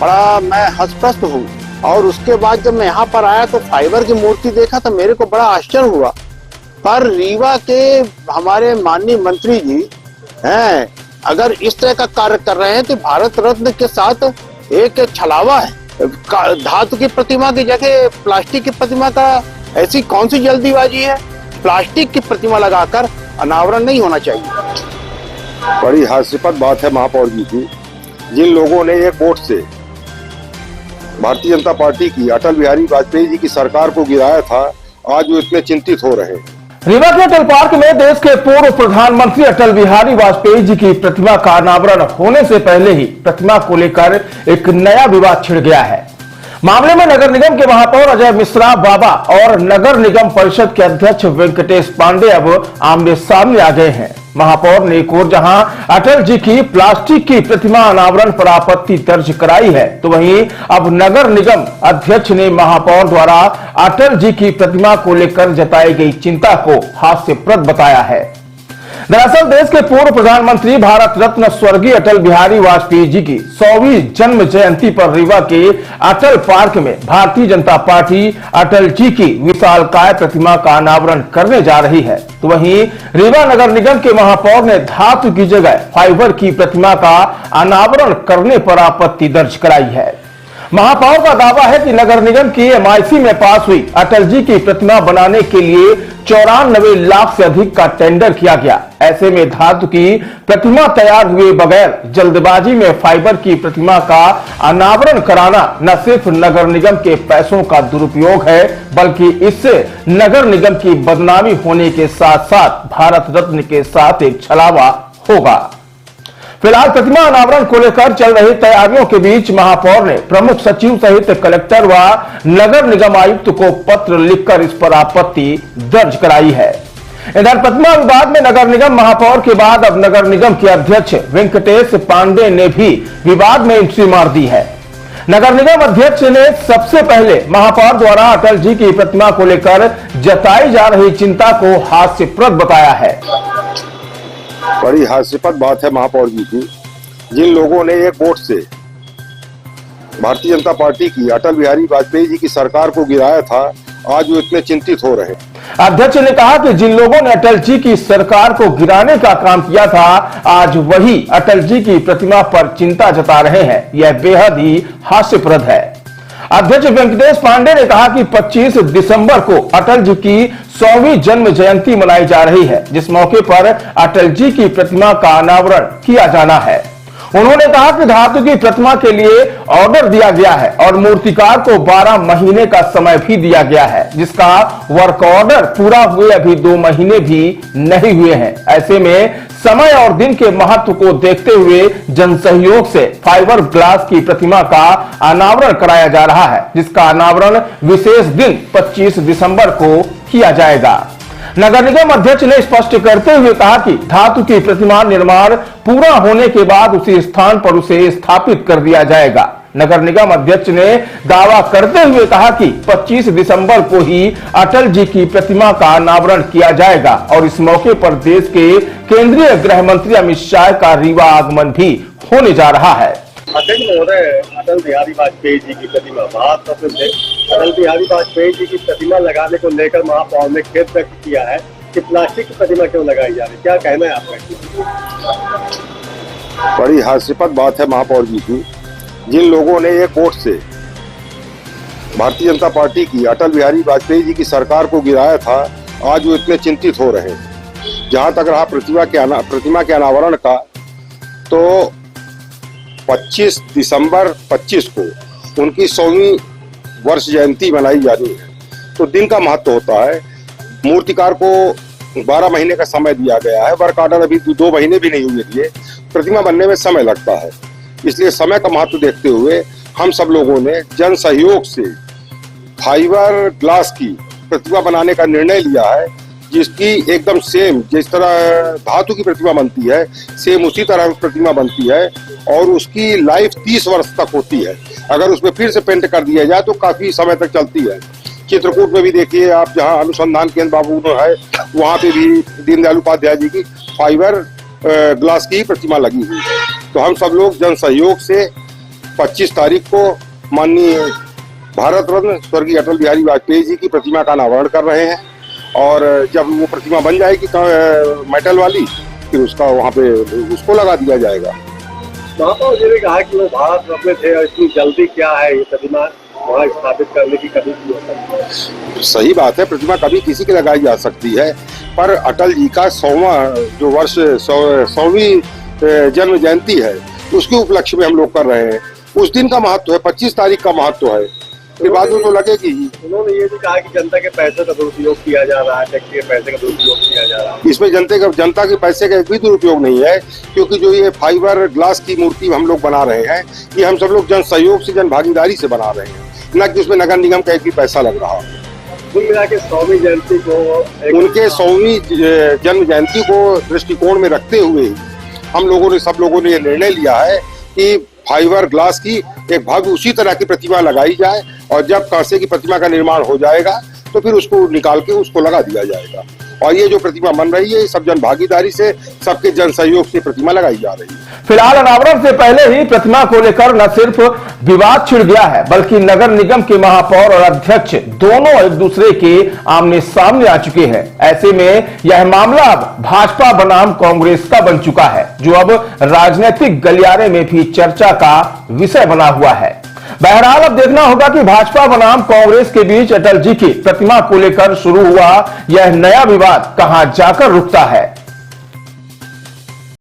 बड़ा मैं हतप्रस्त हूँ। और उसके बाद जब मैं यहाँ पर आया तो फाइबर की मूर्ति देखा तो मेरे को बड़ा आश्चर्य हुआ। पर रीवा के हमारे माननीय मंत्री जी हैं, अगर इस तरह का कार्य कर रहे हैं तो भारत रत्न के साथ एक छलावा है। धातु की प्रतिमा की जगह प्लास्टिक की प्रतिमा का ऐसी कौन सी जल्दीबाजी है? प्लास्टिक की प्रतिमा लगाकर अनावरण नहीं होना चाहिए। बड़ी हास्यास्पद बात है महापौर जी की, जिन लोगों ने एक वोट से भारतीय जनता पार्टी की अटल बिहारी वाजपेयी जी की सरकार को गिराया था, आज वो इतने चिंतित हो रहे हैं। रीवा के अटल पार्क में देश के पूर्व प्रधानमंत्री अटल बिहारी वाजपेयी जी की प्रतिमा का अनावरण होने से पहले ही प्रतिमा को लेकर एक नया विवाद छिड़ गया है। मामले में नगर निगम के महापौर अजय मिश्रा बाबा और नगर निगम परिषद के अध्यक्ष वेंकटेश पांडे अब आमने सामने आ गए हैं। महापौर ने एक ओर जहां अटल जी की प्लास्टिक की प्रतिमा अनावरण पर आपत्ति दर्ज कराई है, तो वहीं अब नगर निगम अध्यक्ष ने महापौर द्वारा अटल जी की प्रतिमा को लेकर जताई गई चिंता को हास्यप्रद बताया है। दरअसल देश के पूर्व प्रधानमंत्री भारत रत्न स्वर्गीय अटल बिहारी वाजपेयी जी की 100वीं जन्म जयंती पर रीवा के अटल पार्क में भारतीय जनता पार्टी अटल जी की विशालकाय प्रतिमा का अनावरण करने जा रही है, तो वहीं रीवा नगर निगम के महापौर ने धातु की जगह फाइबर की प्रतिमा का अनावरण करने पर आपत्ति दर्ज कराई है। महापौर का दावा है कि नगर निगम की MIC में पास हुई अटल जी की प्रतिमा बनाने के लिए 94 लाख से अधिक का टेंडर किया गया। ऐसे में धातु की प्रतिमा तैयार हुए बगैर जल्दबाजी में फाइबर की प्रतिमा का अनावरण कराना न सिर्फ नगर निगम के पैसों का दुरुपयोग है, बल्कि इससे नगर निगम की बदनामी होने के साथ साथ भारत रत्न के साथ एक छलावा होगा। फिलहाल प्रतिमा अनावरण को लेकर चल रही तैयारियों के बीच महापौर ने प्रमुख सचिव सहित कलेक्टर व नगर निगम आयुक्त को पत्र लिखकर इस पर आपत्ति दर्ज कराई है। इधर प्रतिमा विवाद में नगर निगम महापौर के बाद अब नगर निगम के अध्यक्ष वेंकटेश पांडे ने भी विवाद में एंट्री मार दी है। नगर निगम अध्यक्ष ने सबसे पहले महापौर द्वारा अटल जी की प्रतिमा को लेकर जताई जा रही चिंता को हास्यप्रद बताया है। बड़ी हास्यास्पद बात है महापौर जी की, जिन लोगों ने एक वोट से भारतीय जनता पार्टी की अटल बिहारी वाजपेयी जी की सरकार को गिराया था, आज वो इतने चिंतित हो रहे हैं। अध्यक्ष ने कहा कि जिन लोगों ने अटल जी की सरकार को गिराने का काम किया था, आज वही अटल जी की प्रतिमा पर चिंता जता रहे हैं। यह बेहद ही हास्यप्रद है। अध्यक्ष वेंकटेश पांडे ने कहा कि 25 दिसंबर को अटल जी की 100वीं जन्म जयंती मनाई जा रही है, जिस मौके पर अटल जी की प्रतिमा का अनावरण किया जाना है। उन्होंने कहा कि धातु की प्रतिमा के लिए ऑर्डर दिया गया है और मूर्तिकार को 12 महीने का समय भी दिया गया है, जिसका वर्क ऑर्डर पूरा हुए अभी 2 महीने भी नहीं हुए हैं। ऐसे में समय और दिन के महत्व को देखते हुए जनसहयोग से फाइबर ग्लास की प्रतिमा का अनावरण कराया जा रहा है, जिसका अनावरण विशेष दिन 25 दिसंबर को किया जाएगा। नगर निगम अध्यक्ष ने स्पष्ट करते हुए कहा कि धातु की प्रतिमा निर्माण पूरा होने के बाद उसी स्थान पर उसे स्थापित कर दिया जाएगा। नगर निगम अध्यक्ष ने दावा करते हुए कहा कि 25 दिसंबर को ही अटल जी की प्रतिमा का अनावरण किया जाएगा और इस मौके पर देश के केंद्रीय गृह मंत्री अमित शाह का रीवा आगमन भी होने जा रहा है। अटल बिहारी वाजपेयी जी की प्रतिमा अटल बिहारी वाजपेयी जी की प्रतिमा लगाने को लेकर महापौर ने खेद व्यक्त किया है कि प्लास्टिक की प्रतिमा क्यों लगाई जा रही है, क्या कहना है आपका? बड़ी हास्यास्पद बात है महापौर जी की, जिन लोगों ने एक वोट से भारतीय जनता पार्टी की अटल बिहारी वाजपेयी जी की सरकार को गिराया था, आज वो इतने चिंतित हो रहे हैं। जहां तक रहा प्रतिमा के अनावरण का, तो 25 दिसंबर 25 को उनकी 100वीं वर्ष जयंती मनाई जानी है, तो दिन का महत्व होता है। मूर्तिकार को 12 महीने का समय दिया गया है, वर्क ऑर्डर अभी 2 महीने भी नहीं हुए थे। प्रतिमा बनने में समय लगता है, इसलिए समय का महत्व देखते हुए हम सब लोगों ने जन सहयोग से फाइबर ग्लास की प्रतिमा बनाने का निर्णय लिया है, जिसकी एकदम सेम जिस तरह धातु की प्रतिमा बनती है, सेम उसी तरह प्रतिमा बनती है और उसकी लाइफ 30 वर्ष तक होती है। अगर उसमें फिर से पेंट कर दिया जाए तो काफी समय तक चलती है। चित्रकूट में भी देखिए आप, जहां अनुसंधान केंद्र बाबू है, वहां पे भी दीनदयाल उपाध्याय जी की फाइबर ग्लास की प्रतिमा लगी हुई है। तो हम सब लोग जन सहयोग से 25 तारीख को माननीय भारत रत्न स्वर्गीय अटल बिहारी वाजपेयी जी की प्रतिमा का अनावरण कर रहे हैं। और जब वो प्रतिमा बन जाएगी मेटल वाली, फिर उसका वहाँ पे उसको लगा दिया जाएगा। महापौर जी ने कहा कि वो भारत रत्न थे और इतनी जल्दी क्या है ये प्रतिमा वहाँ स्थापित करने की कभी भी हो सकती है। सही बात है, प्रतिमा कभी किसी की लगाई जा सकती है, पर अटल जी का 100वां जो वर्ष 100वीं जन्म जयंती है, उसके उपलक्ष्य में हम लोग कर रहे हैं। उस दिन का महत्व है, 25 तारीख का महत्व है, फिर बाद में तो लगेगी। उन्होंने ये भी कहा कि जनता के पैसे का दुरुपयोग किया जा रहा है, टैक्स के पैसे का दुरुपयोग किया जा रहा है। इसमें जनता के पैसे का एक भी दुरुपयोग नहीं है, क्योंकि जो ये फाइबर ग्लास की मूर्ति हम लोग बना रहे हैं, ये हम सब लोग जन सहयोग से, जन भागीदारी से बना रहे हैं, न कि उसमें नगर निगम का एक भी पैसा लग रहा है। कुल मिला के 100वीं जयंती को, उनके 100वीं जन्म जयंती को दृष्टिकोण में रखते हुए हम लोगों ने, सब लोगों ने ये निर्णय लिया है कि फाइबर ग्लास की एक भव्य उसी तरह की प्रतिमा लगाई जाए, और जब कांसे की प्रतिमा का निर्माण हो जाएगा तो फिर उसको निकाल के उसको लगा दिया जाएगा। और ये जो प्रतिमा बन रही है, सब जन भागीदारी से, सबके जन सहयोग से प्रतिमा लगाई जा रही है। फिलहाल अनावरण से पहले ही प्रतिमा को लेकर न सिर्फ विवाद छिड़ गया है, बल्कि नगर निगम के महापौर और अध्यक्ष दोनों एक दूसरे के आमने सामने आ चुके हैं। ऐसे में यह मामला अब भाजपा बनाम कांग्रेस का बन चुका है, जो अब राजनीतिक गलियारे में भी चर्चा का विषय बना हुआ है। बहरहाल अब देखना होगा कि भाजपा बनाम कांग्रेस के बीच अटल जी की प्रतिमा को लेकर शुरू हुआ यह नया विवाद कहां जाकर रुकता है।